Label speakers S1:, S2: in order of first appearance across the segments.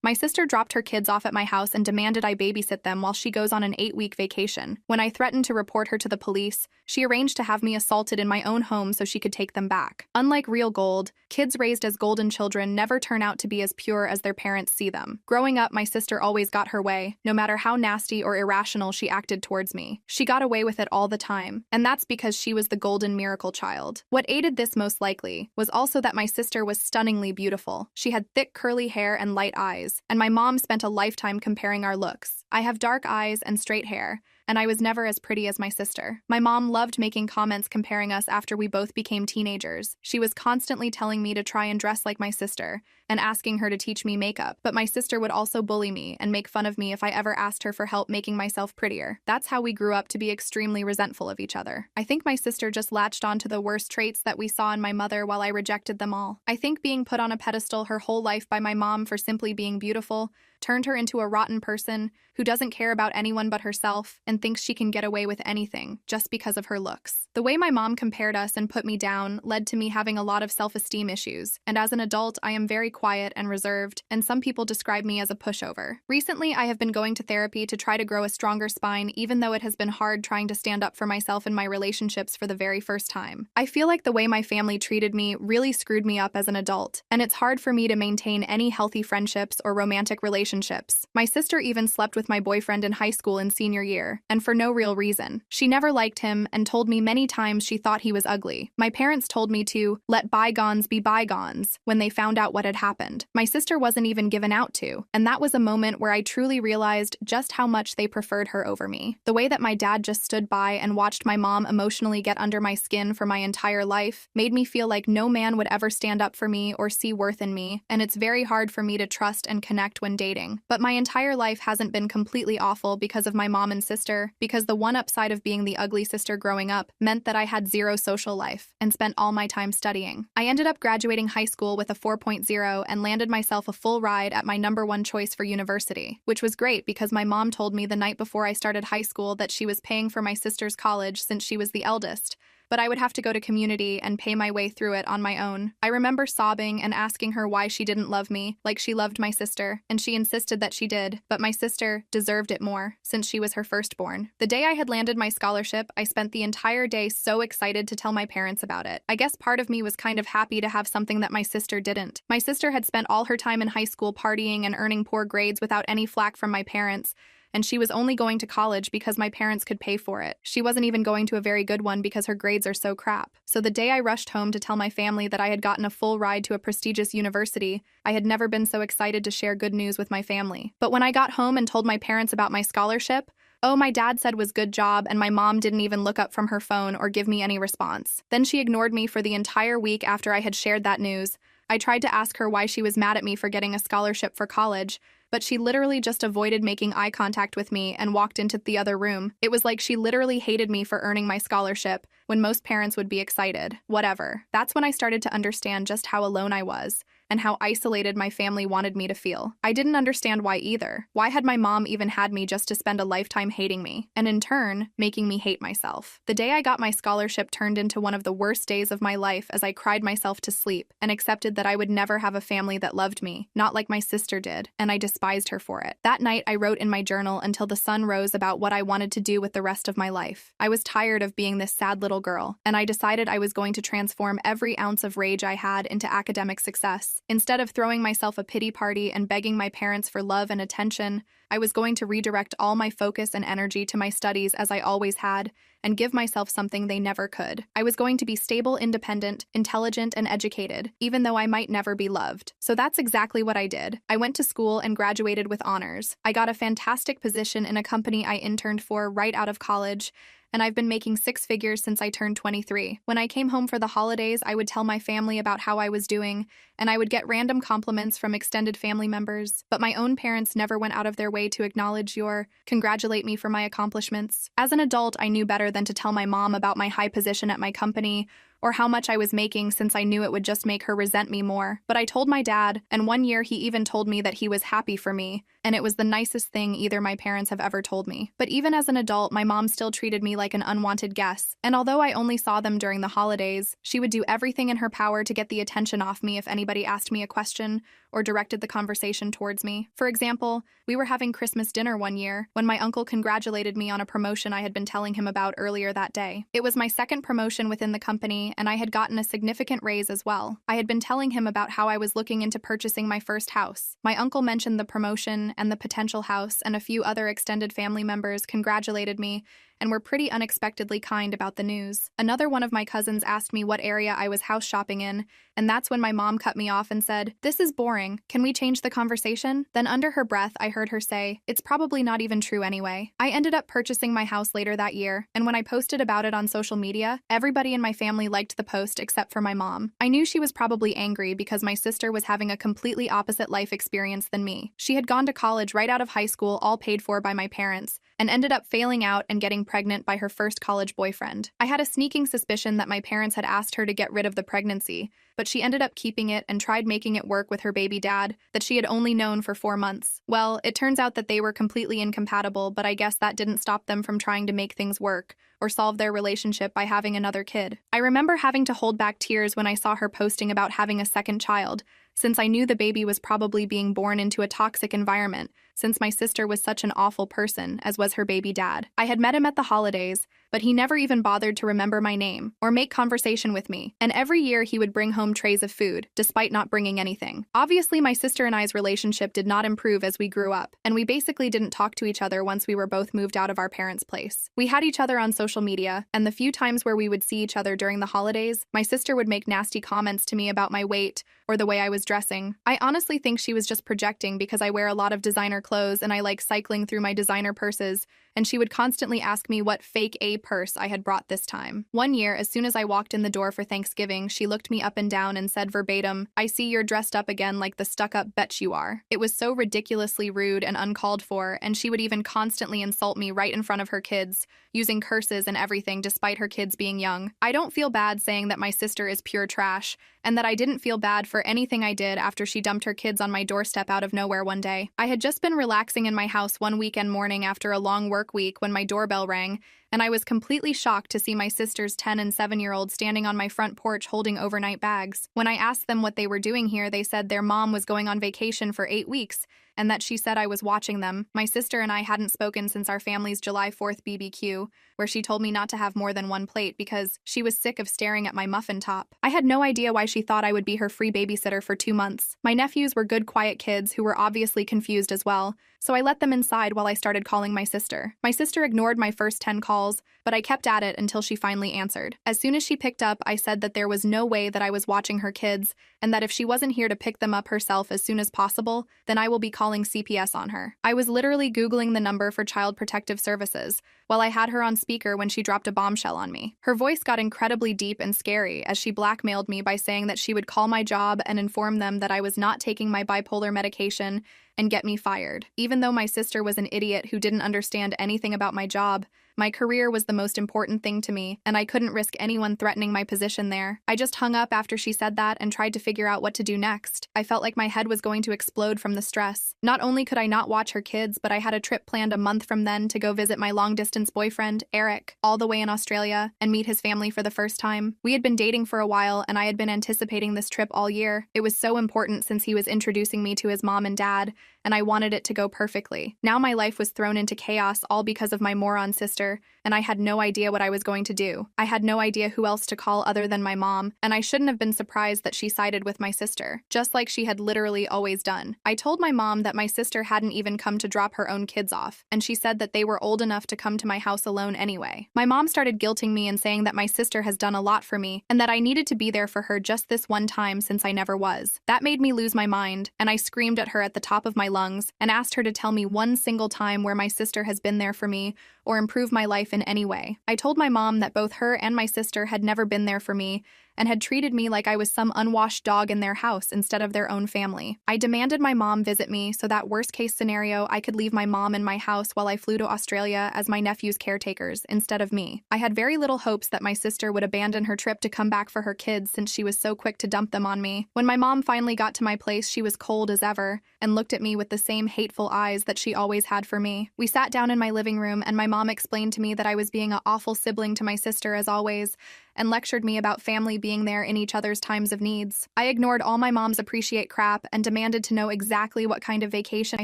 S1: My sister dropped her kids off at my house and demanded I babysit them while she goes on an 8-week vacation. When I threatened to report her to the police, she arranged to have me assaulted in my own home so she could take them back. Unlike real gold, kids raised as golden children never turn out to be as pure as their parents see them. Growing up, my sister always got her way, no matter how nasty or irrational she acted towards me. She got away with it all the time, and that's because she was the golden miracle child. What aided this most likely was also that my sister was stunningly beautiful. She had thick curly hair and light eyes, and my mom spent a lifetime comparing our looks. I have dark eyes and straight hair, and I was never as pretty as my sister. My mom loved making comments comparing us after we both became teenagers. She was constantly telling me to try and dress like my sister and asking her to teach me makeup, but my sister would also bully me and make fun of me if I ever asked her for help making myself prettier. That's how we grew up to be extremely resentful of each other. I think my sister just latched onto the worst traits that we saw in my mother while I rejected them all. I think being put on a pedestal her whole life by my mom for simply being beautiful turned her into a rotten person who doesn't care about anyone but herself and thinks she can get away with anything just because of her looks. The way my mom compared us and put me down led to me having a lot of self-esteem issues, and as an adult, I am very quiet and reserved, and some people describe me as a pushover. Recently, I have been going to therapy to try to grow a stronger spine, even though it has been hard trying to stand up for myself in my relationships for the very first time. I feel like the way my family treated me really screwed me up as an adult, and it's hard for me to maintain any healthy friendships or romantic relationships. My sister even slept with my boyfriend in high school in senior year, and for no real reason. She never liked him and told me many times she thought he was ugly. My parents told me to let bygones be bygones when they found out what had happened. My sister wasn't even given out to, and that was a moment where I truly realized just how much they preferred her over me. The way that my dad just stood by and watched my mom emotionally get under my skin for my entire life made me feel like no man would ever stand up for me or see worth in me, and it's very hard for me to trust and connect when dating. But my entire life hasn't been completely awful because of my mom and sister, because the one upside of being the ugly sister growing up meant that I had zero social life and spent all my time studying. I ended up graduating high school with a 4.0 and landed myself a full ride at my #1 choice for university, which was great because my mom told me the night before I started high school that she was paying for my sister's college since she was the eldest, but I would have to go to community and pay my way through it on my own. I remember sobbing and asking her why she didn't love me like she loved my sister, and she insisted that she did, but my sister deserved it more since she was her firstborn. The day I had landed my scholarship, I spent the entire day so excited to tell my parents about it. I guess part of me was kind of happy to have something that my sister didn't. My sister had spent all her time in high school partying and earning poor grades without any flack from my parents, and she was only going to college because my parents could pay for it. She wasn't even going to a very good one because her grades are so crap. So the day I rushed home to tell my family that I had gotten a full ride to a prestigious university, I had never been so excited to share good news with my family. But when I got home and told my parents about my scholarship, oh, my dad said was good job, and my mom didn't even look up from her phone or give me any response. Then she ignored me for the entire week after I had shared that news. I tried to ask her why she was mad at me for getting a scholarship for college, but she literally just avoided making eye contact with me and walked into the other room. It was like she literally hated me for earning my scholarship when most parents would be excited. Whatever. That's when I started to understand just how alone I was and how isolated my family wanted me to feel. I didn't understand why either. Why had my mom even had me just to spend a lifetime hating me, and in turn, making me hate myself? The day I got my scholarship turned into one of the worst days of my life as I cried myself to sleep and accepted that I would never have a family that loved me, not like my sister did, and I despised her for it. That night, I wrote in my journal until the sun rose about what I wanted to do with the rest of my life. I was tired of being this sad little girl, and I decided I was going to transform every ounce of rage I had into academic success. Instead of throwing myself a pity party and begging my parents for love and attention, I was going to redirect all my focus and energy to my studies as I always had, and give myself something they never could. I was going to be stable, independent, intelligent, and educated, even though I might never be loved. So that's exactly what I did. I went to school and graduated with honors. I got a fantastic position in a company I interned for right out of college, and I've been making 6 figures since I turned 23. When I came home for the holidays, I would tell my family about how I was doing, and I would get random compliments from extended family members, but my own parents never went out of their way to acknowledge or congratulate me for my accomplishments. As an adult, I knew better than to tell my mom about my high position at my company or how much I was making since I knew it would just make her resent me more. But I told my dad, and one year he even told me that he was happy for me, and it was the nicest thing either my parents have ever told me. But even as an adult, my mom still treated me like an unwanted guest, and although I only saw them during the holidays, she would do everything in her power to get the attention off me if anybody asked me a question or directed the conversation towards me. For example, we were having Christmas dinner one year when my uncle congratulated me on a promotion I had been telling him about earlier that day. It was my second promotion within the company, and I had gotten a significant raise as well. I had been telling him about how I was looking into purchasing my first house. My uncle mentioned the promotion and the potential house, and a few other extended family members congratulated me and were pretty unexpectedly kind about the news. Another one of my cousins asked me what area I was house shopping in, and that's when my mom cut me off and said, "This is boring. Can we change the conversation?" Then under her breath, I heard her say, "It's probably not even true anyway." I ended up purchasing my house later that year, and when I posted about it on social media, everybody in my family liked the post except for my mom. I knew she was probably angry because my sister was having a completely opposite life experience than me. She had gone to college right out of high school, all paid for by my parents, and ended up failing out and getting pregnant by her first college boyfriend. I had a sneaking suspicion that my parents had asked her to get rid of the pregnancy, but she ended up keeping it and tried making it work with her baby dad that she had only known for 4 months. Well, it turns out that they were completely incompatible, but I guess that didn't stop them from trying to make things work or solve their relationship by having another kid. I remember having to hold back tears when I saw her posting about having a second child, since I knew the baby was probably being born into a toxic environment, since my sister was such an awful person, as was her baby dad. I had met him at the holidays, but he never even bothered to remember my name or make conversation with me, and every year he would bring home trays of food, despite not bringing anything. Obviously, my sister and I's relationship did not improve as we grew up, and we basically didn't talk to each other once we were both moved out of our parents' place. We had each other on social media, and the few times where we would see each other during the holidays, my sister would make nasty comments to me about my weight or the way I was dressing. I honestly think she was just projecting because I wear a lot of designer clothes and I like cycling through my designer purses, and she would constantly ask me what fake A purse I had brought this time. One year, as soon as I walked in the door for Thanksgiving, she looked me up and down and said verbatim, "I see you're dressed up again like the stuck-up bitch you are." It was so ridiculously rude and uncalled for, and she would even constantly insult me right in front of her kids, using curses and everything despite her kids being young. I don't feel bad saying that my sister is pure trash, and that I didn't feel bad for anything I did after she dumped her kids on my doorstep out of nowhere one day. I had just been relaxing in my house one weekend morning after a long work week when my doorbell rang, and I was completely shocked to see my sister's 10 and 7-year-old standing on my front porch holding overnight bags. When I asked them what they were doing here, they said their mom was going on vacation for 8 weeks, and that she said I was watching them. My sister and I hadn't spoken since our family's July 4th BBQ, where she told me not to have more than one plate because she was sick of staring at my muffin top. I had no idea why she thought I would be her free babysitter for 2 months. My nephews were good, quiet kids who were obviously confused as well, so I let them inside while I started calling my sister. My sister ignored my first 10 calls, but I kept at it until she finally answered. As soon as she picked up, I said that there was no way that I was watching her kids, and that if she wasn't here to pick them up herself as soon as possible, then I will be calling CPS on her. I was literally Googling the number for Child Protective Services while I had her on speaker when she dropped a bombshell on me. Her voice got incredibly deep and scary as she blackmailed me by saying that she would call my job and inform them that I was not taking my bipolar medication and get me fired. Even though my sister was an idiot who didn't understand anything about my job, my career was the most important thing to me, and I couldn't risk anyone threatening my position there. I just hung up after she said that and tried to figure out what to do next. I felt like my head was going to explode from the stress. Not only could I not watch her kids, but I had a trip planned a month from then to go visit my long-distance boyfriend, Eric, all the way in Australia, and meet his family for the first time. We had been dating for a while, and I had been anticipating this trip all year. It was so important since he was introducing me to his mom and dad, and I wanted it to go perfectly. Now my life was thrown into chaos all because of my moron sister, and I had no idea what I was going to do. I had no idea who else to call other than my mom, and I shouldn't have been surprised that she sided with my sister, just like she had literally always done. I told my mom that my sister hadn't even come to drop her own kids off, and she said that they were old enough to come to my house alone anyway. My mom started guilting me and saying that my sister has done a lot for me, and that I needed to be there for her just this one time since I never was. That made me lose my mind, and I screamed at her at the top of my lungs and asked her to tell me one single time where my sister has been there for me or improved my life in any way. I told my mom that both her and my sister had never been there for me, and had treated me like I was some unwashed dog in their house instead of their own family. I demanded my mom visit me so that worst-case scenario I could leave my mom in my house while I flew to Australia as my nephew's caretakers instead of me. I had very little hopes that my sister would abandon her trip to come back for her kids since she was so quick to dump them on me. When my mom finally got to my place, she was cold as ever and looked at me with the same hateful eyes that she always had for me. We sat down in my living room and my mom explained to me that I was being an awful sibling to my sister as always, and lectured me about family being there in each other's times of needs. I ignored all my mom's appreciate crap and demanded to know exactly what kind of vacation my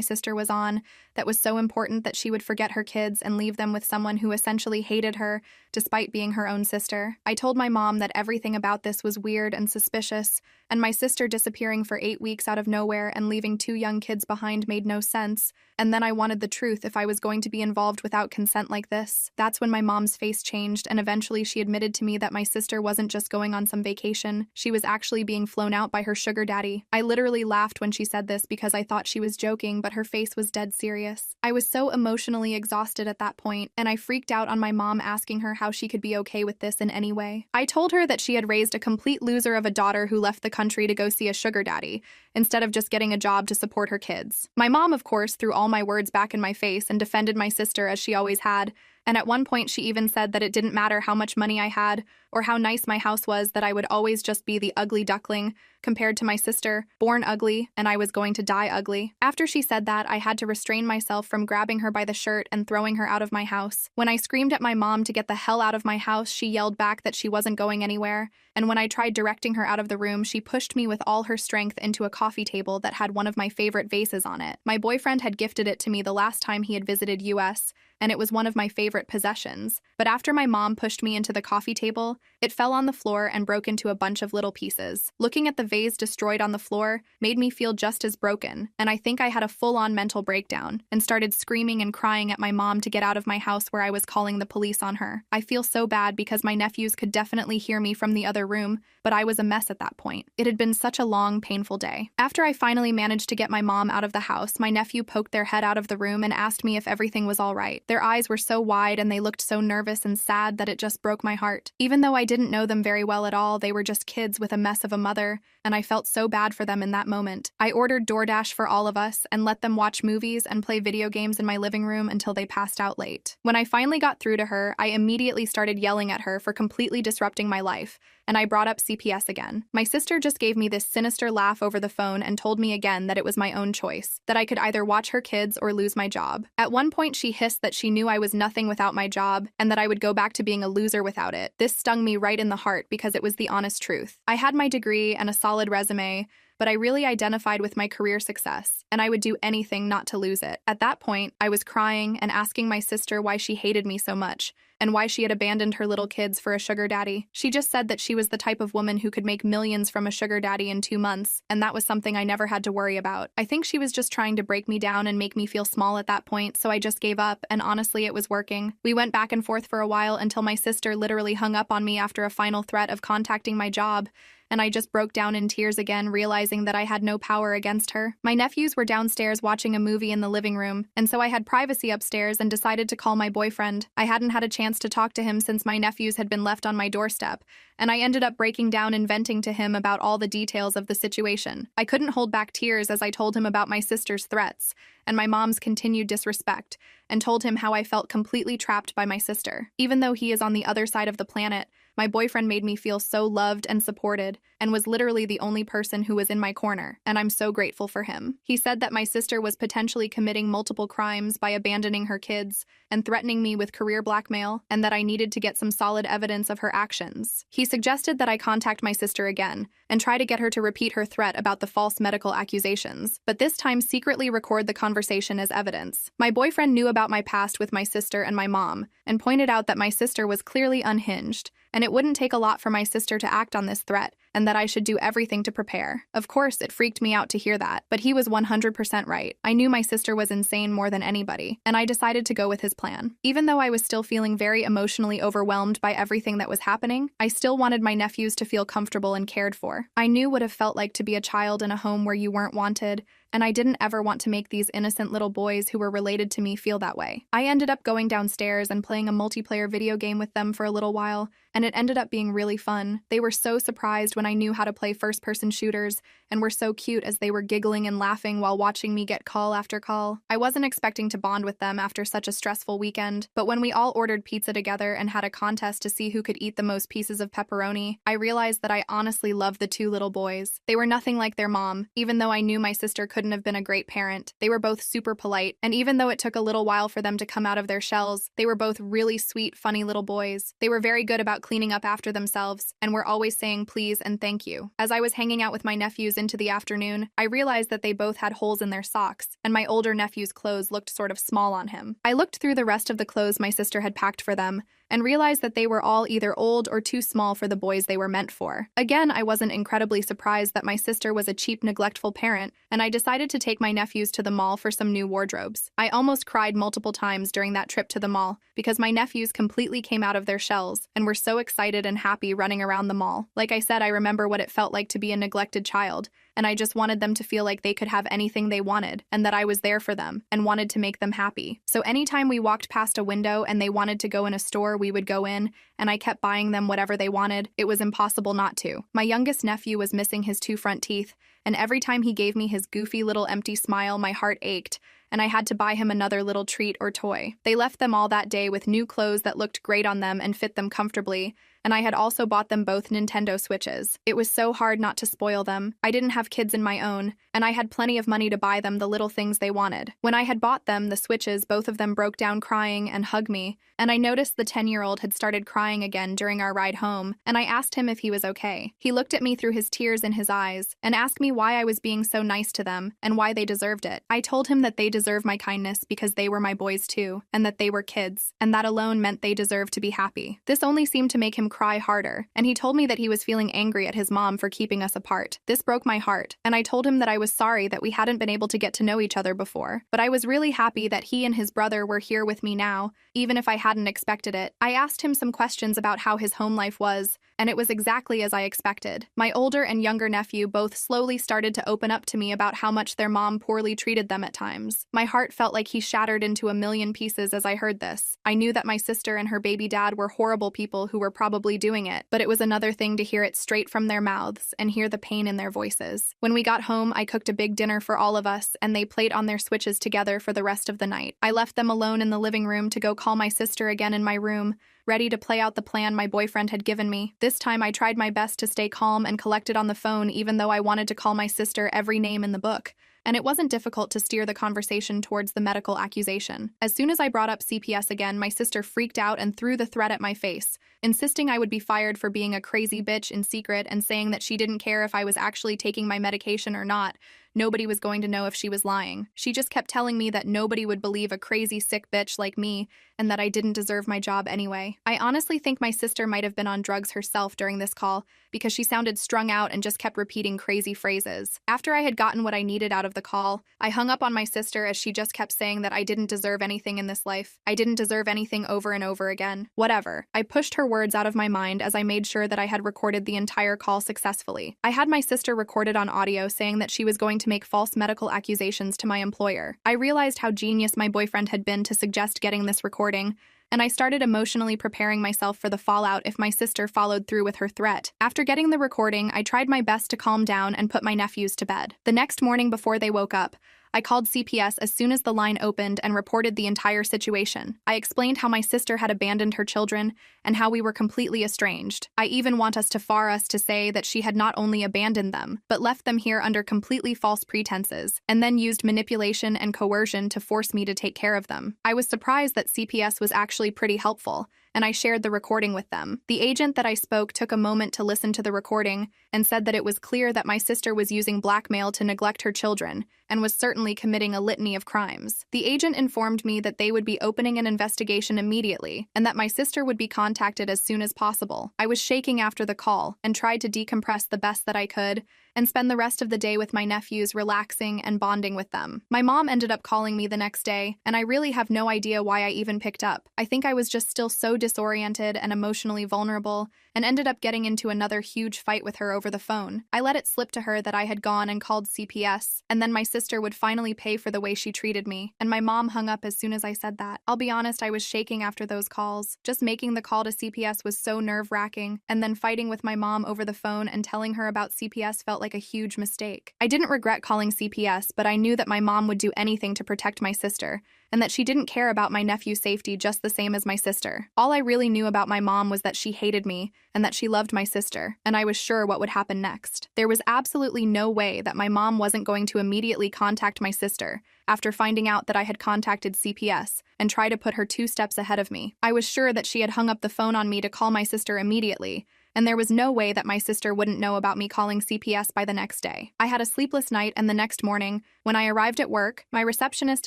S1: sister was on that was so important that she would forget her kids and leave them with someone who essentially hated her despite being her own sister. I told my mom that everything about this was weird and suspicious, and my sister disappearing for 8 weeks out of nowhere and leaving 2 young kids behind made no sense, and then I wanted the truth if I was going to be involved without consent like this. That's when my mom's face changed, and eventually she admitted to me that my sister wasn't just going on some vacation, she was actually being flown out by her sugar daddy. I literally laughed when she said this because I thought she was joking, but her face was dead serious. I was so emotionally exhausted at that point, and I freaked out on my mom asking her how she could be okay with this in any way. I told her that she had raised a complete loser of a daughter who left the country to go see a sugar daddy, instead of just getting a job to support her kids. My mom, of course, threw all my words back in my face and defended my sister as she always had, and at one point she even said that it didn't matter how much money I had or how nice my house was, that I would always just be the ugly duckling compared to my sister, born ugly, and I was going to die ugly. After she said that, I had to restrain myself from grabbing her by the shirt and throwing her out of my house. When I screamed at my mom to get the hell out of my house, she yelled back that she wasn't going anywhere, and when I tried directing her out of the room, she pushed me with all her strength into a coffee table that had one of my favorite vases on it. My boyfriend had gifted it to me the last time he had visited US, and it was one of my favorite possessions. But after my mom pushed me into the coffee table, it fell on the floor and broke into a bunch of little pieces. Looking at the vase destroyed on the floor made me feel just as broken, and I think I had a full-on mental breakdown and started screaming and crying at my mom to get out of my house where I was calling the police on her. I feel so bad because my nephews could definitely hear me from the other room, but I was a mess at that point. It had been such a long, painful day. After I finally managed to get my mom out of the house, my nephew poked their head out of the room and asked me if everything was all right. Their eyes were so wide and they looked so nervous and sad that it just broke my heart. Even though I didn't know them very well at all, they were just kids with a mess of a mother, and I felt so bad for them in that moment. I ordered DoorDash for all of us and let them watch movies and play video games in my living room until they passed out late. When I finally got through to her, I immediately started yelling at her for completely disrupting my life, and I brought up CPS again. My sister just gave me this sinister laugh over the phone and told me again that it was my own choice, that I could either watch her kids or lose my job. At one point, she hissed that she knew I was nothing without my job and that I would go back to being a loser without it. This stung me right in the heart because it was the honest truth. I had my degree and a solid resume, but I really identified with my career success, and I would do anything not to lose it. At that point, I was crying and asking my sister why she hated me so much, and why she had abandoned her little kids for a sugar daddy. She just said that she was the type of woman who could make millions from a sugar daddy in 2 months, and that was something I never had to worry about. I think she was just trying to break me down and make me feel small at that point, so I just gave up, and honestly, it was working. We went back and forth for a while until my sister literally hung up on me after a final threat of contacting my job, and I just broke down in tears again, realizing that I had no power against her. My nephews were downstairs watching a movie in the living room, and so I had privacy upstairs and decided to call my boyfriend. I hadn't had a chance to talk to him since my nephews had been left on my doorstep, and I ended up breaking down and venting to him about all the details of the situation. I couldn't hold back tears as I told him about my sister's threats and my mom's continued disrespect, and told him how I felt completely trapped by my sister. Even though he is on the other side of the planet, my boyfriend made me feel so loved and supported, and was literally the only person who was in my corner, and I'm so grateful for him. He said that my sister was potentially committing multiple crimes by abandoning her kids and threatening me with career blackmail, and that I needed to get some solid evidence of her actions. He suggested that I contact my sister again and try to get her to repeat her threat about the false medical accusations, but this time secretly record the conversation as evidence. My boyfriend knew about my past with my sister and my mom, and pointed out that my sister was clearly unhinged, and it wouldn't take a lot for my sister to act on this threat, and that I should do everything to prepare. Of course, it freaked me out to hear that, but he was 100% right. I knew my sister was insane more than anybody, and I decided to go with his plan. Even though I was still feeling very emotionally overwhelmed by everything that was happening, I still wanted my nephews to feel comfortable and cared for. I knew what it felt like to be a child in a home where you weren't wanted, and I didn't ever want to make these innocent little boys who were related to me feel that way. I ended up going downstairs and playing a multiplayer video game with them for a little while, and it ended up being really fun. They were so surprised when I knew how to play first-person shooters, and were so cute as they were giggling and laughing while watching me get call after call. I wasn't expecting to bond with them after such a stressful weekend, but when we all ordered pizza together and had a contest to see who could eat the most pieces of pepperoni, I realized that I honestly loved the two little boys. They were nothing like their mom, even though I knew my sister couldn't have been a great parent. They were both super polite, and even though it took a little while for them to come out of their shells, they were both really sweet, funny little boys. They were very good about cleaning up after themselves, and were always saying please and thank you. As I was hanging out with my nephews into the afternoon, I realized that they both had holes in their socks, and my older nephew's clothes looked sort of small on him. I looked through the rest of the clothes my sister had packed for them, and realized that they were all either old or too small for the boys they were meant for. Again, I wasn't incredibly surprised that my sister was a cheap, neglectful parent, and I decided to take my nephews to the mall for some new wardrobes. I almost cried multiple times during that trip to the mall, because my nephews completely came out of their shells, and were so excited and happy running around the mall. Like I said, I remember what it felt like to be a neglected child, and I just wanted them to feel like they could have anything they wanted, and that I was there for them, and wanted to make them happy. So anytime we walked past a window and they wanted to go in a store, we would go in, and I kept buying them whatever they wanted. It was impossible not to. My youngest nephew was missing his two front teeth, and every time he gave me his goofy little empty smile, my heart ached, and I had to buy him another little treat or toy. They left them all that day with new clothes that looked great on them and fit them comfortably, and I had also bought them both Nintendo Switches. It was so hard not to spoil them. I didn't have kids in my own, and I had plenty of money to buy them the little things they wanted. When I had bought them the Switches, both of them broke down crying and hugged me, and I noticed the 10-year-old had started crying again during our ride home, and I asked him if he was okay. He looked at me through his tears in his eyes, and asked me why I was being so nice to them, and why they deserved it. I told him that they deserve my kindness because they were my boys too, and that they were kids, and that alone meant they deserved to be happy. This only seemed to make him cry harder, and he told me that he was feeling angry at his mom for keeping us apart. This broke my heart, and I told him that I was sorry that we hadn't been able to get to know each other before, but I was really happy that he and his brother were here with me now, even if I hadn't expected it. I asked him some questions about how his home life was, and it was exactly as I expected. My older and younger nephew both slowly started to open up to me about how much their mom poorly treated them at times. My heart felt like he shattered into a million pieces as I heard this. I knew that my sister and her baby dad were horrible people who were probably doing it, but it was another thing to hear it straight from their mouths and hear the pain in their voices. When we got home, I cooked a big dinner for all of us, and they played on their Switches together for the rest of the night. I left them alone in the living room to go call my sister again in my room, ready to play out the plan my boyfriend had given me. This time I tried my best to stay calm and collected on the phone, even though I wanted to call my sister every name in the book. And it wasn't difficult to steer the conversation towards the medical accusation. As soon as I brought up CPS again, my sister freaked out and threw the threat at my face, insisting I would be fired for being a crazy bitch in secret, and saying that she didn't care if I was actually taking my medication or not. Nobody was going to know if she was lying. She just kept telling me that nobody would believe a crazy sick bitch like me, and that I didn't deserve my job anyway. I honestly think my sister might have been on drugs herself during this call, because she sounded strung out and just kept repeating crazy phrases. After I had gotten what I needed out of the call, I hung up on my sister as she just kept saying that I didn't deserve anything in this life. I didn't deserve anything over and over again. Whatever. I pushed her words out of my mind as I made sure that I had recorded the entire call successfully. I had my sister recorded on audio saying that she was going to make false medical accusations to my employer. I realized how genius my boyfriend had been to suggest getting this recording, and I started emotionally preparing myself for the fallout if my sister followed through with her threat. After getting the recording, I tried my best to calm down and put my nephews to bed. The next morning before they woke up, I called CPS as soon as the line opened and reported the entire situation. I explained how my sister had abandoned her children and how we were completely estranged. I even want us to say that she had not only abandoned them, but left them here under completely false pretenses, and then used manipulation and coercion to force me to take care of them. I was surprised that CPS was actually pretty helpful, and I shared the recording with them. The agent that I spoke took a moment to listen to the recording and said that it was clear that my sister was using blackmail to neglect her children and was certainly committing a litany of crimes. The agent informed me that they would be opening an investigation immediately and that my sister would be contacted as soon as possible. I was shaking after the call and tried to decompress the best that I could and spend the rest of the day with my nephews, relaxing and bonding with them. My mom ended up calling me the next day, and I really have no idea why I even picked up. I think I was just still so disoriented and emotionally vulnerable, and ended up getting into another huge fight with her over the phone. I let it slip to her that I had gone and called CPS, and then my sister would finally pay for the way she treated me, and my mom hung up as soon as I said that. I'll be honest, I was shaking after those calls. Just making the call to CPS was so nerve-wracking, and then fighting with my mom over the phone and telling her about CPS felt like a huge mistake. I didn't regret calling CPS, but I knew that my mom would do anything to protect my sister, and that she didn't care about my nephew's safety just the same as my sister. All I really knew about my mom was that she hated me and that she loved my sister, and I was sure what would happen next. There was absolutely no way that my mom wasn't going to immediately contact my sister after finding out that I had contacted CPS and try to put her 2 steps ahead of me. I was sure that she had hung up the phone on me to call my sister immediately, and there was no way that my sister wouldn't know about me calling CPS by the next day. I had a sleepless night, and the next morning, when I arrived at work, my receptionist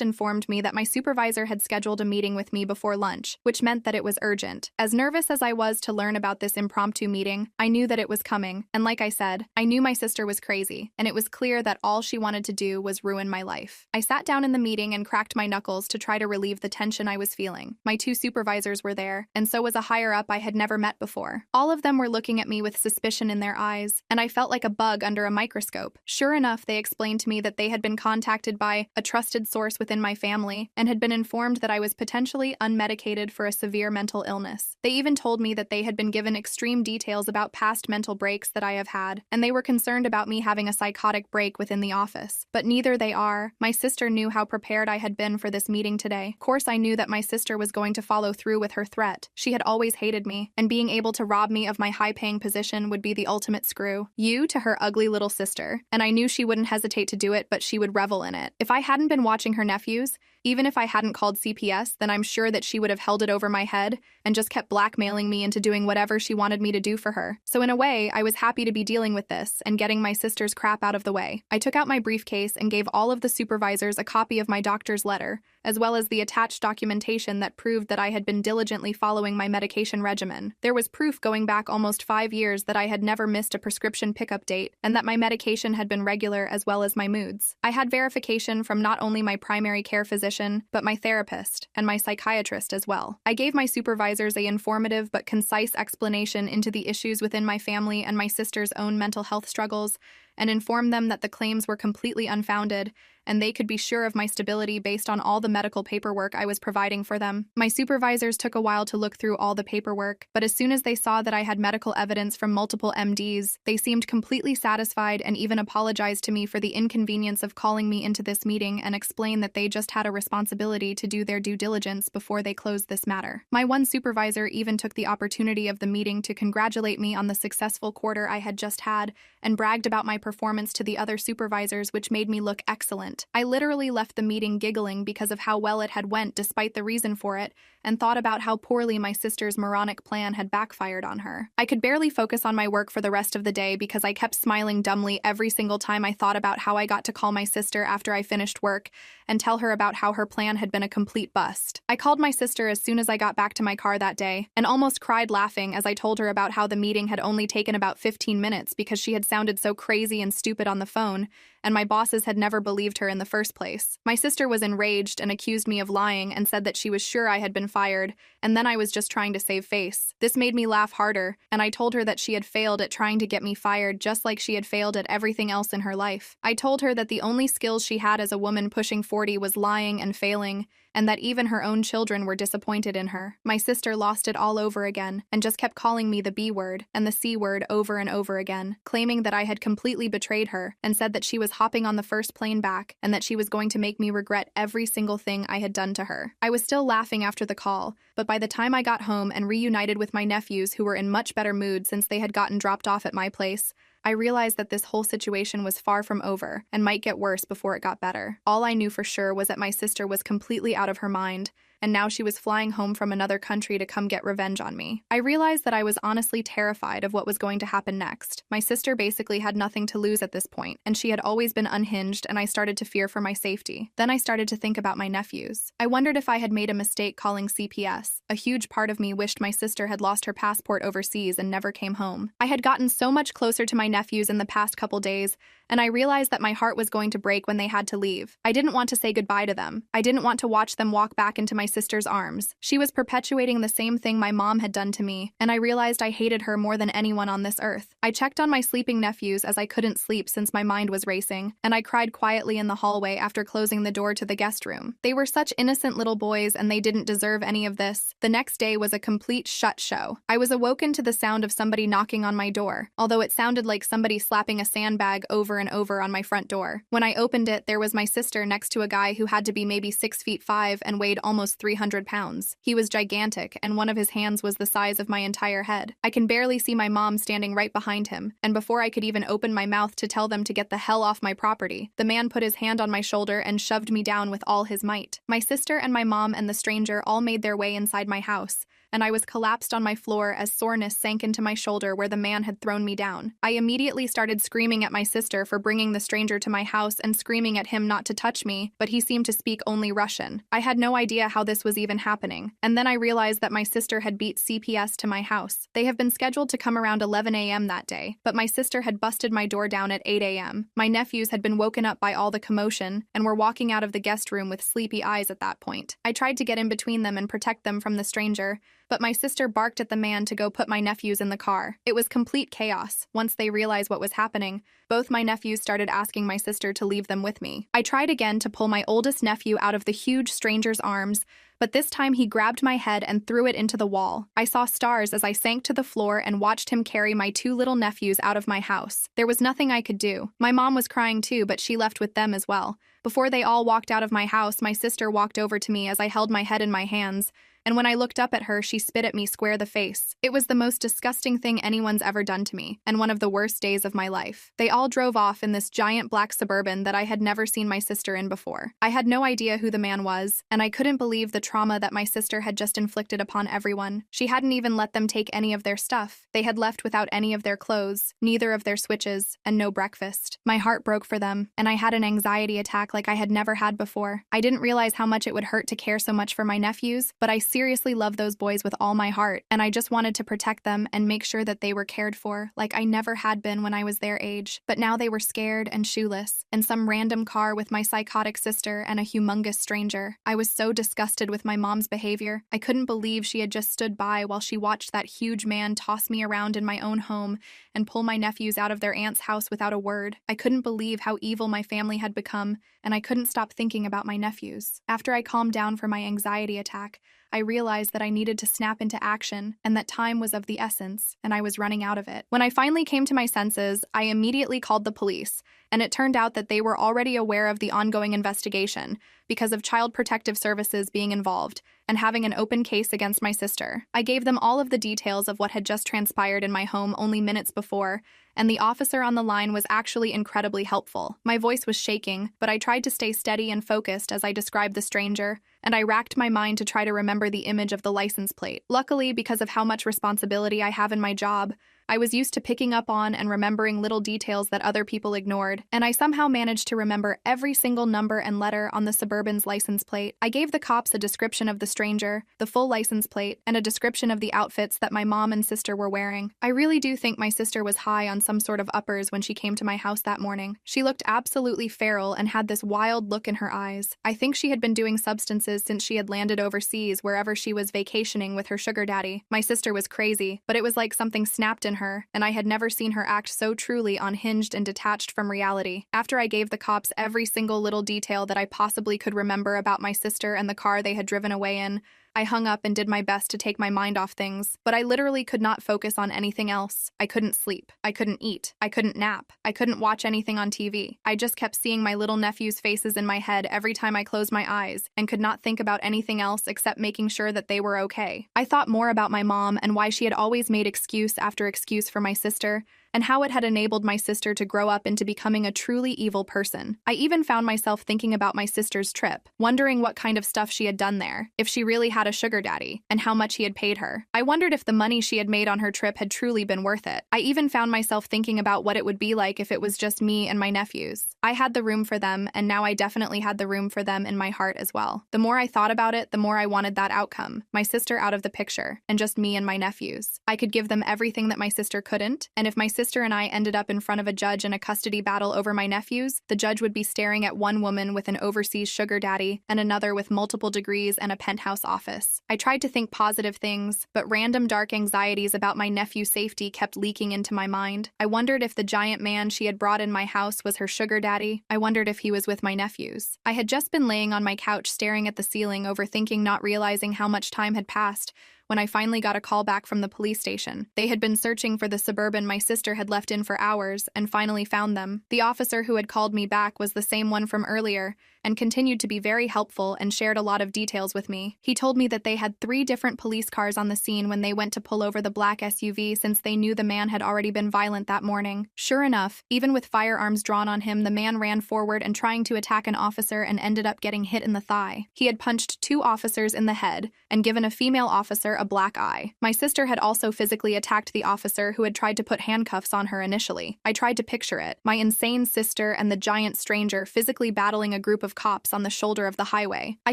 S1: informed me that my supervisor had scheduled a meeting with me before lunch, which meant that it was urgent. As nervous as I was to learn about this impromptu meeting, I knew that it was coming, and like I said, I knew my sister was crazy, and it was clear that all she wanted to do was ruin my life. I sat down in the meeting and cracked my knuckles to try to relieve the tension I was feeling. My 2 supervisors were there, and so was a higher-up I had never met before. All of them were looking at me with suspicion in their eyes, and I felt like a bug under a microscope. Sure enough, they explained to me that they had been contacted by a trusted source within my family and had been informed that I was potentially unmedicated for a severe mental illness. They even told me that they had been given extreme details about past mental breaks that I have had, and they were concerned about me having a psychotic break within the office. But neither they are. My sister knew how prepared I had been for this meeting today. Of course, I knew that my sister was going to follow through with her threat. She had always hated me, and being able to rob me of my high-paying position would be the ultimate screw. You to her ugly little sister. And I knew she wouldn't hesitate to do it, but she would revel in it. If I hadn't been watching her nephews, even if I hadn't called CPS, then I'm sure that she would have held it over my head and just kept blackmailing me into doing whatever she wanted me to do for her. So in a way, I was happy to be dealing with this and getting my sister's crap out of the way. I took out my briefcase and gave all of the supervisors a copy of my doctor's letter, as well as the attached documentation that proved that I had been diligently following my medication regimen. There was proof going back almost 5 years that I had never missed a prescription pickup date and that my medication had been regular as well as my moods. I had verification from not only my primary care physician, but my therapist and my psychiatrist as well. I gave my supervisors an informative but concise explanation into the issues within my family and my sister's own mental health struggles, and informed them that the claims were completely unfounded and they could be sure of my stability based on all the medical paperwork I was providing for them. My supervisors took a while to look through all the paperwork, but as soon as they saw that I had medical evidence from multiple MDs, they seemed completely satisfied and even apologized to me for the inconvenience of calling me into this meeting and explained that they just had a responsibility to do their due diligence before they closed this matter. My one supervisor even took the opportunity of the meeting to congratulate me on the successful quarter I had just had and bragged about my performance to the other supervisors, which made me look excellent. I literally left the meeting giggling because of how well it had went despite the reason for it, and thought about how poorly my sister's moronic plan had backfired on her. I could barely focus on my work for the rest of the day because I kept smiling dumbly every single time I thought about how I got to call my sister after I finished work and tell her about how her plan had been a complete bust. I called my sister as soon as I got back to my car that day and almost cried laughing as I told her about how the meeting had only taken about 15 minutes because she had sounded so crazy and stupid on the phone, and my bosses had never believed her in the first place. My sister was enraged and accused me of lying and said that she was sure I had been fired, and then I was just trying to save face. This made me laugh harder, and I told her that she had failed at trying to get me fired just like she had failed at everything else in her life. I told her that the only skills she had as a woman pushing 40 was lying and failing, and that even her own children were disappointed in her. My sister lost it all over again and just kept calling me the B word and the C word over and over again, claiming that I had completely betrayed her and said that she was hopping on the first plane back and that she was going to make me regret every single thing I had done to her. I was still laughing after the call, but by the time I got home and reunited with my nephews who were in much better mood since they had gotten dropped off at my place, I realized that this whole situation was far from over and might get worse before it got better. All I knew for sure was that my sister was completely out of her mind, and now she was flying home from another country to come get revenge on me. I realized that I was honestly terrified of what was going to happen next. My sister basically had nothing to lose at this point, and she had always been unhinged, and I started to fear for my safety. Then I started to think about my nephews. I wondered if I had made a mistake calling CPS. A huge part of me wished my sister had lost her passport overseas and never came home. I had gotten so much closer to my nephews in the past couple days, and I realized that my heart was going to break when they had to leave. I didn't want to say goodbye to them. I didn't want to watch them walk back into my sister's arms. She was perpetuating the same thing my mom had done to me, and I realized I hated her more than anyone on this earth. I checked on my sleeping nephews as I couldn't sleep since my mind was racing, and I cried quietly in the hallway after closing the door to the guest room. They were such innocent little boys, and they didn't deserve any of this. The next day was a complete shut show. I was awoken to the sound of somebody knocking on my door, although it sounded like somebody slapping a sandbag over and over on my front door. When I opened it, there was my sister next to a guy who had to be maybe 6'5" and weighed almost 300 pounds. He was gigantic, and one of his hands was the size of my entire head. I can barely see my mom standing right behind him, and before I could even open my mouth to tell them to get the hell off my property, the man put his hand on my shoulder and shoved me down with all his might. My sister and my mom and the stranger all made their way inside my house, and I was collapsed on my floor as soreness sank into my shoulder where the man had thrown me down. I immediately started screaming at my sister for bringing the stranger to my house and screaming at him not to touch me, but he seemed to speak only Russian. I had no idea how this was even happening, and then I realized that my sister had beat CPS to my house. They have been scheduled to come around 11 a.m. that day, but my sister had busted my door down at 8 a.m. My nephews had been woken up by all the commotion and were walking out of the guest room with sleepy eyes at that point. I tried to get in between them and protect them from the stranger, but my sister barked at the man to go put my nephews in the car. It was complete chaos. Once they realized what was happening, both my nephews started asking my sister to leave them with me. I tried again to pull my oldest nephew out of the huge stranger's arms, but this time he grabbed my head and threw it into the wall. I saw stars as I sank to the floor and watched him carry my two little nephews out of my house. There was nothing I could do. My mom was crying too, but she left with them as well. Before they all walked out of my house, my sister walked over to me as I held my head in my hands, and when I looked up at her, she spit at me square the face. It was the most disgusting thing anyone's ever done to me, and one of the worst days of my life. They all drove off in this giant black Suburban that I had never seen my sister in before. I had no idea who the man was, and I couldn't believe the trauma that my sister had just inflicted upon everyone. She hadn't even let them take any of their stuff. They had left without any of their clothes, neither of their switches, and no breakfast. My heart broke for them, and I had an anxiety attack like I had never had before. I didn't realize how much it would hurt to care so much for my nephews, but I seriously love those boys with all my heart, and I just wanted to protect them and make sure that they were cared for like I never had been when I was their age. But now they were scared and shoeless, in some random car with my psychotic sister and a humongous stranger. I was so disgusted with my mom's behavior. I couldn't believe she had just stood by while she watched that huge man toss me around in my own home and pull my nephews out of their aunt's house without a word. I couldn't believe how evil my family had become, and I couldn't stop thinking about my nephews. After I calmed down from my anxiety attack, I realized that I needed to snap into action and that time was of the essence, and I was running out of it. When I finally came to my senses, I immediately called the police, and it turned out that they were already aware of the ongoing investigation because of Child Protective Services being involved and having an open case against my sister. I gave them all of the details of what had just transpired in my home only minutes before, and the officer on the line was actually incredibly helpful. My voice was shaking, but I tried to stay steady and focused as I described the stranger, and I racked my mind to try to remember the image of the license plate. Luckily, because of how much responsibility I have in my job, I was used to picking up on and remembering little details that other people ignored, and I somehow managed to remember every single number and letter on the Suburban's license plate. I gave the cops a description of the stranger, the full license plate, and a description of the outfits that my mom and sister were wearing. I really do think my sister was high on some sort of uppers when she came to my house that morning. She looked absolutely feral and had this wild look in her eyes. I think she had been doing substances since she had landed overseas wherever she was vacationing with her sugar daddy. My sister was crazy, but it was like something snapped in her, and I had never seen her act so truly unhinged and detached from reality. After I gave the cops every single little detail that I possibly could remember about my sister and the car they had driven away in, I hung up and did my best to take my mind off things, but I literally could not focus on anything else. I couldn't sleep. I couldn't eat. I couldn't nap. I couldn't watch anything on TV. I just kept seeing my little nephews' faces in my head every time I closed my eyes and could not think about anything else except making sure that they were okay. I thought more about my mom and why she had always made excuse after excuse for my sister, and how it had enabled my sister to grow up into becoming a truly evil person. I even found myself thinking about my sister's trip, wondering what kind of stuff she had done there, if she really had a sugar daddy, and how much he had paid her. I wondered if the money she had made on her trip had truly been worth it. I even found myself thinking about what it would be like if it was just me and my nephews. I had the room for them, and now I definitely had the room for them in my heart as well. The more I thought about it, the more I wanted that outcome, my sister out of the picture, and just me and my nephews. I could give them everything that my sister couldn't, and if my sister and I ended up in front of a judge in a custody battle over my nephews, the judge would be staring at one woman with an overseas sugar daddy and another with multiple degrees and a penthouse office. I tried to think positive things, but random dark anxieties about my nephew's safety kept leaking into my mind. I wondered if the giant man she had brought in my house was her sugar daddy. I wondered if he was with my nephews. I had just been laying on my couch staring at the ceiling, overthinking, not realizing how much time had passed, when I finally got a call back from the police station. They had been searching for the Suburban my sister had left in for hours and finally found them. The officer who had called me back was the same one from earlier and continued to be very helpful and shared a lot of details with me. He told me that they had 3 different police cars on the scene when they went to pull over the black SUV, since they knew the man had already been violent that morning. Sure enough, even with firearms drawn on him, the man ran forward and trying to attack an officer and ended up getting hit in the thigh. He had punched 2 officers in the head and given a female officer a black eye. My sister had also physically attacked the officer who had tried to put handcuffs on her initially. I tried to picture it, my insane sister and the giant stranger physically battling a group of cops on the shoulder of the highway. I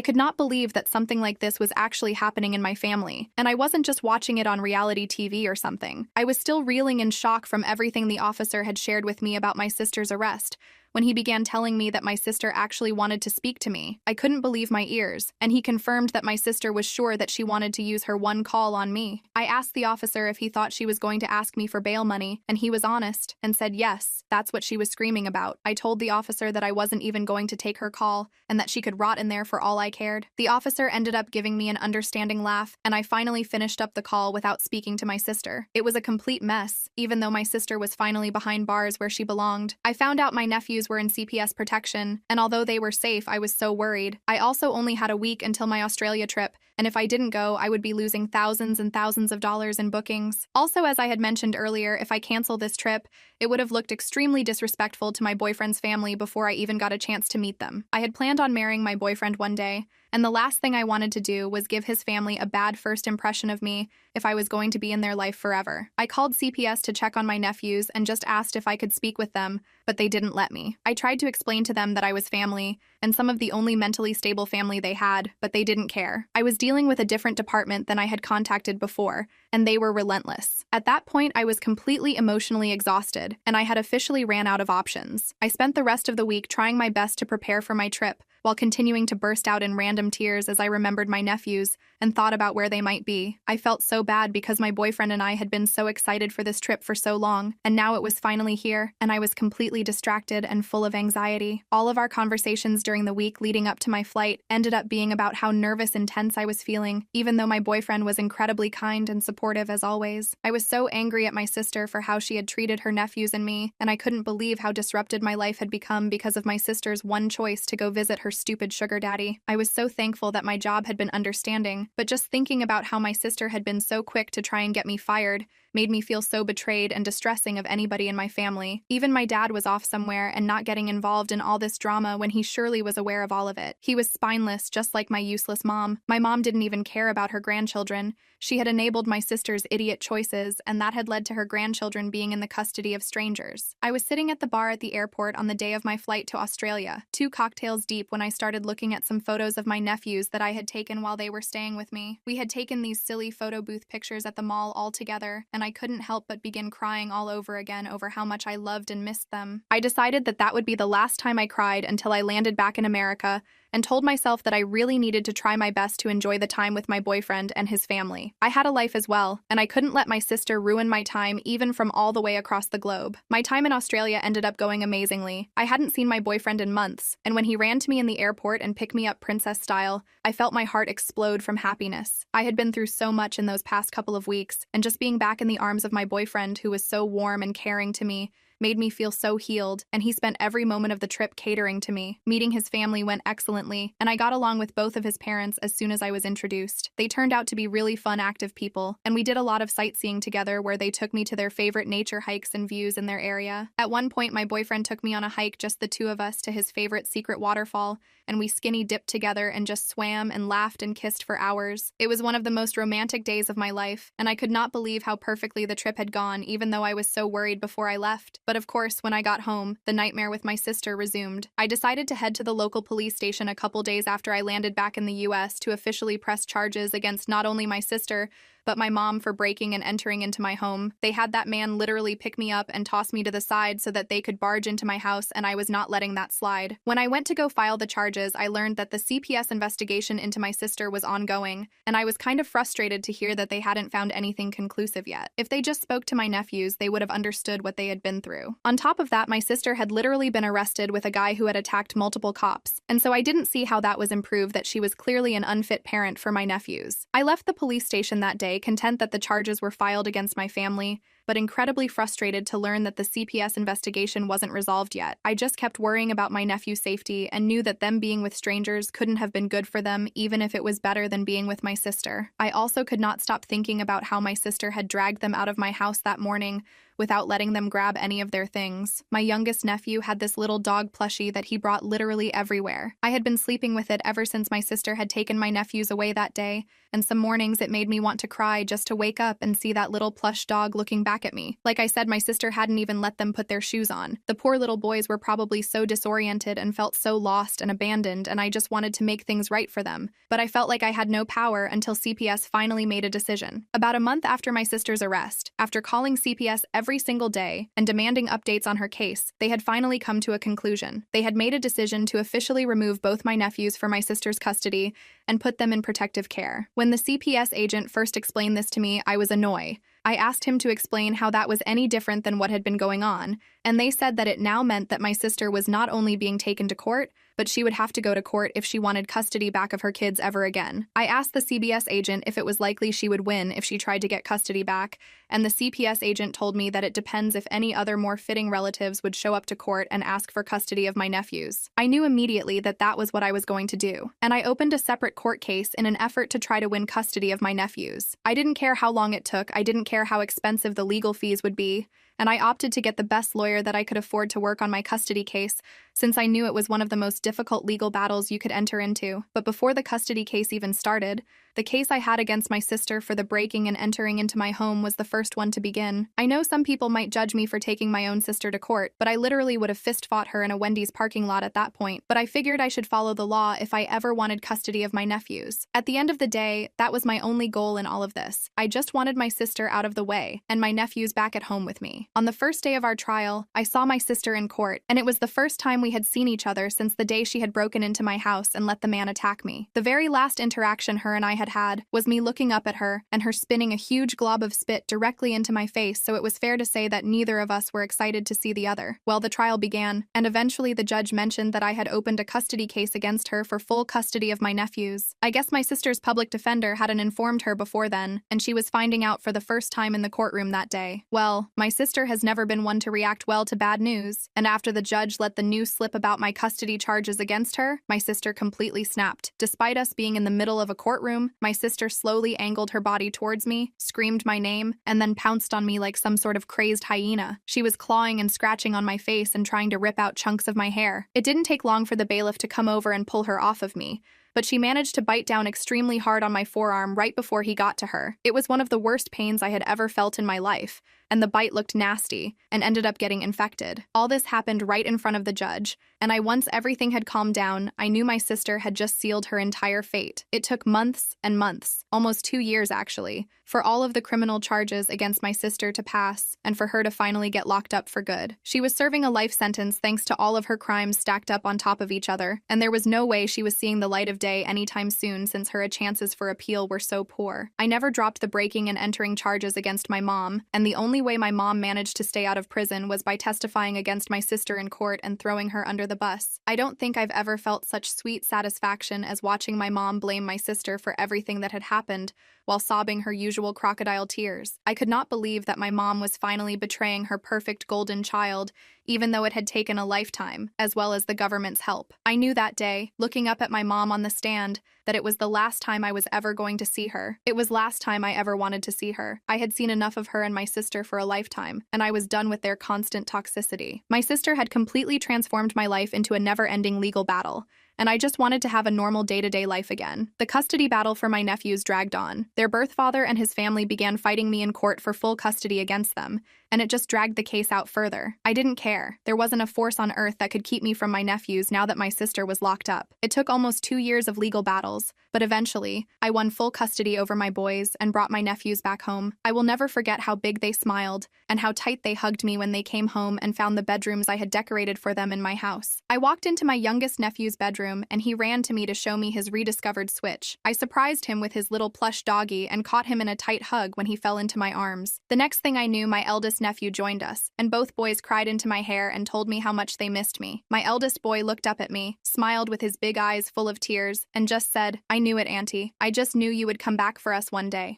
S1: could not believe that something like this was actually happening in my family, and I wasn't just watching it on reality TV or something. I was still reeling in shock from everything the officer had shared with me about my sister's arrest, when he began telling me that my sister actually wanted to speak to me. I couldn't believe my ears, and he confirmed that my sister was sure that she wanted to use her one call on me. I asked the officer if he thought she was going to ask me for bail money, and he was honest and said yes, that's what she was screaming about. I told the officer that I wasn't even going to take her call and that she could rot in there for all I cared. The officer ended up giving me an understanding laugh, and I finally finished up the call without speaking to my sister. It was a complete mess, even though my sister was finally behind bars where she belonged. I found out my nephews were in CPS protection, and although they were safe, I was so worried. I also only had a week until my Australia trip, and if I didn't go, I would be losing thousands and thousands of dollars in bookings. Also, as I had mentioned earlier, if I cancel this trip, it would have looked extremely disrespectful to my boyfriend's family before I even got a chance to meet them. I had planned on marrying my boyfriend one day, and the last thing I wanted to do was give his family a bad first impression of me if I was going to be in their life forever. I called CPS to check on my nephews and just asked if I could speak with them, but they didn't let me. I tried to explain to them that I was family and some of the only mentally stable family they had, but they didn't care. I was dealing with a different department than I had contacted before, and they were relentless. At that point, I was completely emotionally exhausted, and I had officially ran out of options. I spent the rest of the week trying my best to prepare for my trip, while continuing to burst out in random tears as I remembered my nephews and thought about where they might be. I felt so bad because my boyfriend and I had been so excited for this trip for so long, and now it was finally here, and I was completely distracted and full of anxiety. All of our conversations during the week leading up to my flight ended up being about how nervous and tense I was feeling, even though my boyfriend was incredibly kind and supportive as always. I was so angry at my sister for how she had treated her nephews and me, and I couldn't believe how disrupted my life had become because of my sister's one choice to go visit her stupid sugar daddy. I was so thankful that my job had been understanding, but just thinking about how my sister had been so quick to try and get me fired made me feel so betrayed and distressing of anybody in my family. Even my dad was off somewhere and not getting involved in all this drama when he surely was aware of all of it. He was spineless, just like my useless mom. My mom didn't even care about her grandchildren. She had enabled my sister's idiot choices, and that had led to her grandchildren being in the custody of strangers. I was sitting at the bar at the airport on the day of my flight to Australia, 2 cocktails deep, when I started looking at some photos of my nephews that I had taken while they were staying with me. We had taken these silly photo booth pictures at the mall all together, and I couldn't help but begin crying all over again over how much I loved and missed them. I decided that that would be the last time I cried until I landed back in America, and told myself that I really needed to try my best to enjoy the time with my boyfriend and his family. I had a life as well, and I couldn't let my sister ruin my time even from all the way across the globe. My time in Australia ended up going amazingly. I hadn't seen my boyfriend in months, and when he ran to me in the airport and picked me up princess style, I felt my heart explode from happiness. I had been through so much in those past couple of weeks, and just being back in the arms of my boyfriend, who was so warm and caring to me, made me feel so healed, and he spent every moment of the trip catering to me. Meeting his family went excellently, and I got along with both of his parents as soon as I was introduced. They turned out to be really fun, active people, and we did a lot of sightseeing together where they took me to their favorite nature hikes and views in their area. At one point, my boyfriend took me on a hike, just the 2 of us, to his favorite secret waterfall, and we skinny dipped together and just swam and laughed and kissed for hours. It was one of the most romantic days of my life, and I could not believe how perfectly the trip had gone, even though I was so worried before I left. But of course, when I got home, the nightmare with my sister resumed. I decided to head to the local police station a couple days after I landed back in the US to officially press charges against not only my sister, but my mom for breaking and entering into my home. They had that man literally pick me up and toss me to the side so that they could barge into my house, and I was not letting that slide. When I went to go file the charges, I learned that the CPS investigation into my sister was ongoing, and I was kind of frustrated to hear that they hadn't found anything conclusive yet. If they just spoke to my nephews, they would have understood what they had been through. On top of that, my sister had literally been arrested with a guy who had attacked multiple cops, and so I didn't see how that was improved that she was clearly an unfit parent for my nephews. I left the police station that day, content that the charges were filed against my family, but incredibly frustrated to learn that the CPS investigation wasn't resolved yet. I just kept worrying about my nephew's safety and knew that them being with strangers couldn't have been good for them, even if it was better than being with my sister. I also could not stop thinking about how my sister had dragged them out of my house that morning without letting them grab any of their things. My youngest nephew had this little dog plushie that he brought literally everywhere. I had been sleeping with it ever since my sister had taken my nephews away that day, and some mornings it made me want to cry just to wake up and see that little plush dog looking back at me. Like I said, my sister hadn't even let them put their shoes on. The poor little boys were probably so disoriented and felt so lost and abandoned, and I just wanted to make things right for them. But I felt like I had no power until CPS finally made a decision. About a month after my sister's arrest, after calling CPS every single day and demanding updates on her case, they had finally come to a conclusion. They had made a decision to officially remove both my nephews from my sister's custody and put them in protective care. When the CPS agent first explained this to me, I was annoyed. I asked him to explain how that was any different than what had been going on, and they said that it now meant that my sister was not only being taken to court, but she would have to go to court if she wanted custody back of her kids ever again. I asked the CBS agent if it was likely she would win if she tried to get custody back, and the CPS agent told me that it depends if any other more fitting relatives would show up to court and ask for custody of my nephews. I knew immediately that that was what I was going to do, and I opened a separate court case in an effort to try to win custody of my nephews. I didn't care how long it took, I didn't care how expensive the legal fees would be, and I opted to get the best lawyer that I could afford to work on my custody case, since I knew it was one of the most difficult legal battles you could enter into. But before the custody case even started, the case I had against my sister for the breaking and entering into my home was the first one to begin. I know some people might judge me for taking my own sister to court, but I literally would have fist-fought her in a Wendy's parking lot at that point. But I figured I should follow the law if I ever wanted custody of my nephews. At the end of the day, that was my only goal in all of this. I just wanted my sister out of the way and my nephews back at home with me. On the first day of our trial, I saw my sister in court, and it was the first time we had seen each other since the day she had broken into my house and let the man attack me. The very last interaction her and I had was me looking up at her and her spinning a huge glob of spit directly into my face, so it was fair to say that neither of us were excited to see the other. Well, the trial began, and eventually the judge mentioned that I had opened a custody case against her for full custody of my nephews. I guess my sister's public defender hadn't informed her before then, and she was finding out for the first time in the courtroom that day. Well, my sister has never been one to react well to bad news, and after the judge let the news slip about my custody charges against her, my sister completely snapped. Despite us being in the middle of a courtroom, my sister slowly angled her body towards me, screamed my name, and then pounced on me like some sort of crazed hyena. She was clawing and scratching on my face and trying to rip out chunks of my hair. It didn't take long for the bailiff to come over and pull her off of me, but she managed to bite down extremely hard on my forearm right before he got to her. It was one of the worst pains I had ever felt in my life, and the bite looked nasty and ended up getting infected. All this happened right in front of the judge, and once everything had calmed down, I knew my sister had just sealed her entire fate. It took months and months, almost 2 years actually, for all of the criminal charges against my sister to pass and for her to finally get locked up for good. She was serving a life sentence thanks to all of her crimes stacked up on top of each other, and there was no way she was seeing the light of day anytime soon since her chances for appeal were so poor. I never dropped the breaking and entering charges against my mom, and the only way my mom managed to stay out of prison was by testifying against my sister in court and throwing her under the bus. I don't think I've ever felt such sweet satisfaction as watching my mom blame my sister for everything that had happened while sobbing her usual crocodile tears. I could not believe that my mom was finally betraying her perfect golden child, even though it had taken a lifetime, as well as the government's help. I knew that day, looking up at my mom on the stand, that it was the last time I was ever going to see her. It was last time I ever wanted to see her. I had seen enough of her and my sister for a lifetime, and I was done with their constant toxicity. My sister had completely transformed my life into a never-ending legal battle, and I just wanted to have a normal day-to-day life again. The custody battle for my nephews dragged on. Their birth father and his family began fighting me in court for full custody against them, and it just dragged the case out further. I didn't care. There wasn't a force on earth that could keep me from my nephews now that my sister was locked up. It took almost 2 years of legal battles, but eventually, I won full custody over my boys and brought my nephews back home. I will never forget how big they smiled and how tight they hugged me when they came home and found the bedrooms I had decorated for them in my house. I walked into my youngest nephew's bedroom and he ran to me to show me his rediscovered Switch. I surprised him with his little plush doggy and caught him in a tight hug when he fell into my arms. The next thing I knew, my eldest nephew joined us, and both boys cried into my hair and told me how much they missed me. My eldest boy looked up at me, smiled with his big eyes full of tears, and just said, "I knew it, Auntie. I just knew you would come back for us one day."